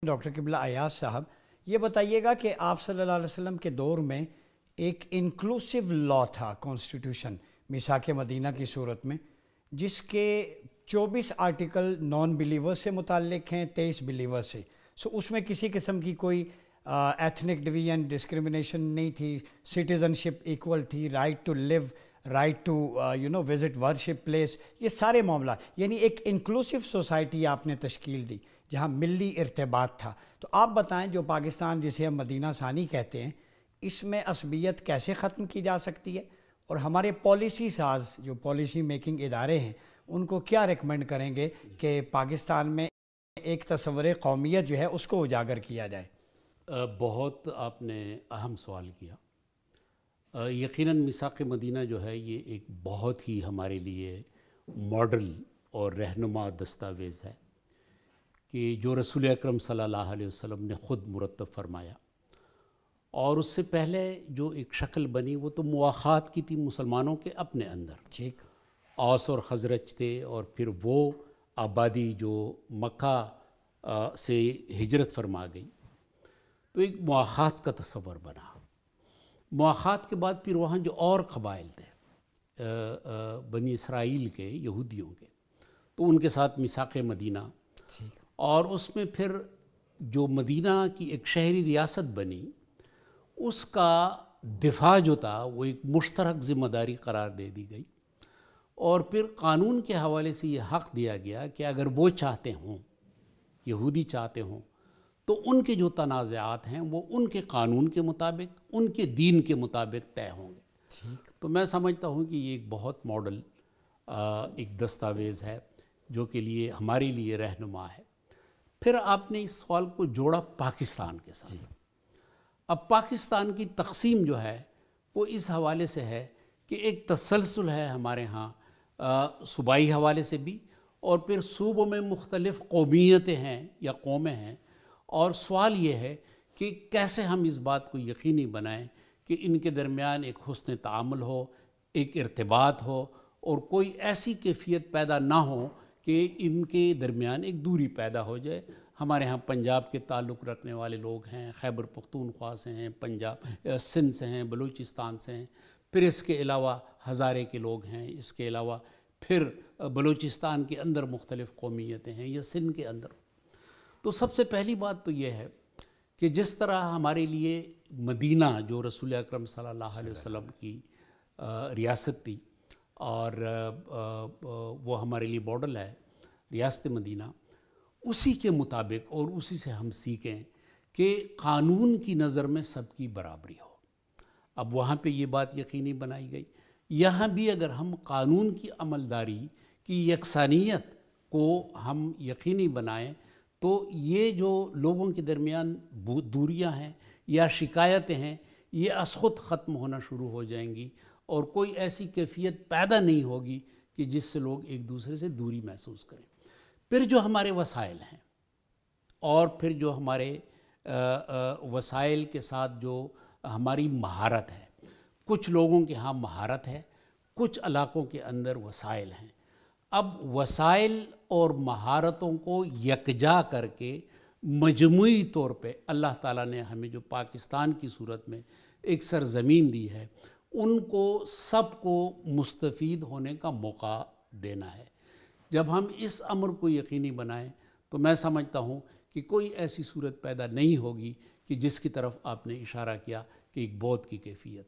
Doctor قبلہ ایاز صاحب، یہ بتائیے گا کہ آپ صلی اللہ علیہ وسلم کے دور میں ایک انکلوسیو لا تھا، کانسٹیٹیوشن میثاق مدینہ کی صورت میں، جس کے 24 آرٹیکل نان بلیور سے متعلق ہیں، 23 بلیور سے. اس میں کسی قسم کی کوئی ایتھنک ڈویژن، ڈسکرمنیشن نہیں تھی، سٹیزن شپ ایکول تھی، right to live, right to visit worship place, یہ سارے معاملات، یعنی ایک انکلوسیو سوسائٹی آپ نے تشکیل دی جہاں ملی ارتباط تھا. تو آپ بتائیں، جو پاکستان جسے ہم مدینہ ثانی کہتے ہیں، اس میں عصبیت کیسے ختم کی جا سکتی ہے، اور ہمارے پالیسی ساز جو پالیسی میکنگ ادارے ہیں ان کو کیا ریکمنڈ کریں گے کہ پاکستان میں ایک تصور قومیت جو ہے اس کو اجاگر کیا جائے؟ بہت آپ نے اہم سوال کیا. یقیناً میثاق مدینہ جو ہے یہ ایک بہت ہی ہمارے لیے ماڈل اور رہنما دستاویز ہے کہ جو رسول اکرم صلی اللہ علیہ وسلم نے خود مرتب فرمایا، اور اس سے پہلے جو ایک شکل بنی وہ تو مواخات کی تھی مسلمانوں کے اپنے اندر. ٹھیک. اوس اور خزرج تھے، اور پھر وہ آبادی جو مکہ سے ہجرت فرما گئی، تو ایک مواخات کا تصور بنا. مواخات کے بعد پھر وہاں جو اور قبائل تھے بنی اسرائیل کے، یہودیوں کے، تو ان کے ساتھ میثاق مدینہ، اور اس میں پھر جو مدینہ کی ایک شہری ریاست بنی، اس کا دفاع جو تھا وہ ایک مشترک ذمہ داری قرار دے دی گئی. اور پھر قانون کے حوالے سے یہ حق دیا گیا کہ اگر وہ چاہتے ہوں، یہودی چاہتے ہوں، تو ان کے جو تنازعات ہیں وہ ان کے قانون کے مطابق، ان کے دین کے مطابق طے ہوں گے. تو میں سمجھتا ہوں کہ یہ ایک بہت ماڈل ایک دستاویز ہے جو کے لیے ہمارے لیے رہنما ہے. پھر آپ نے اس سوال کو جوڑا پاکستان کے ساتھ. اب پاکستان کی تقسیم جو ہے وہ اس حوالے سے ہے کہ ایک تسلسل ہے ہمارے ہاں صوبائی حوالے سے بھی، اور پھر صوبوں میں مختلف قومیتیں ہیں یا قومیں ہیں، اور سوال یہ ہے کہ کیسے ہم اس بات کو یقینی بنائیں کہ ان کے درمیان ایک حسن تعامل ہو، ایک ارتباط ہو، اور کوئی ایسی کیفیت پیدا نہ ہو کہ ان کے درمیان ایک دوری پیدا ہو جائے. ہمارے ہاں پنجاب کے تعلق رکھنے والے لوگ ہیں، خیبر پختونخوا سے ہیں، پنجاب سندھ سے ہیں، بلوچستان سے ہیں، پھر اس کے علاوہ ہزارے کے لوگ ہیں، اس کے علاوہ پھر بلوچستان کے اندر مختلف قومیتیں ہیں یا سندھ کے اندر. تو سب سے پہلی بات تو یہ ہے کہ جس طرح ہمارے لیے مدینہ جو رسول اکرم صلی اللہ علیہ وسلم کی ریاست تھی، اور وہ ہمارے لیے ماڈل ہے ریاست مدینہ، اسی کے مطابق اور اسی سے ہم سیکھیں کہ قانون کی نظر میں سب کی برابری ہو. اب وہاں پہ یہ بات یقینی بنائی گئی. یہاں بھی اگر ہم قانون کی عملداری کی یکسانیت کو ہم یقینی بنائیں تو یہ جو لوگوں کے درمیان دوریاں ہیں یا شکایتیں ہیں، یہ از خود ختم ہونا شروع ہو جائیں گی، اور کوئی ایسی کیفیت پیدا نہیں ہوگی کہ جس سے لوگ ایک دوسرے سے دوری محسوس کریں. پھر جو ہمارے وسائل ہیں، اور پھر جو ہمارے وسائل کے ساتھ جو ہماری مہارت ہے، کچھ لوگوں کے ہاں مہارت ہے، کچھ علاقوں کے اندر وسائل ہیں. اب وسائل اور مہارتوں کو یکجا کر کے مجموعی طور پہ اللہ تعالیٰ نے ہمیں جو پاکستان کی صورت میں ایک سرزمین دی ہے، ان کو سب کو مستفید ہونے کا موقع دینا ہے. جب ہم اس امر کو یقینی بنائیں تو میں سمجھتا ہوں کہ کوئی ایسی صورت پیدا نہیں ہوگی کہ جس کی طرف آپ نے اشارہ کیا کہ ایک بودھ کی کیفیت.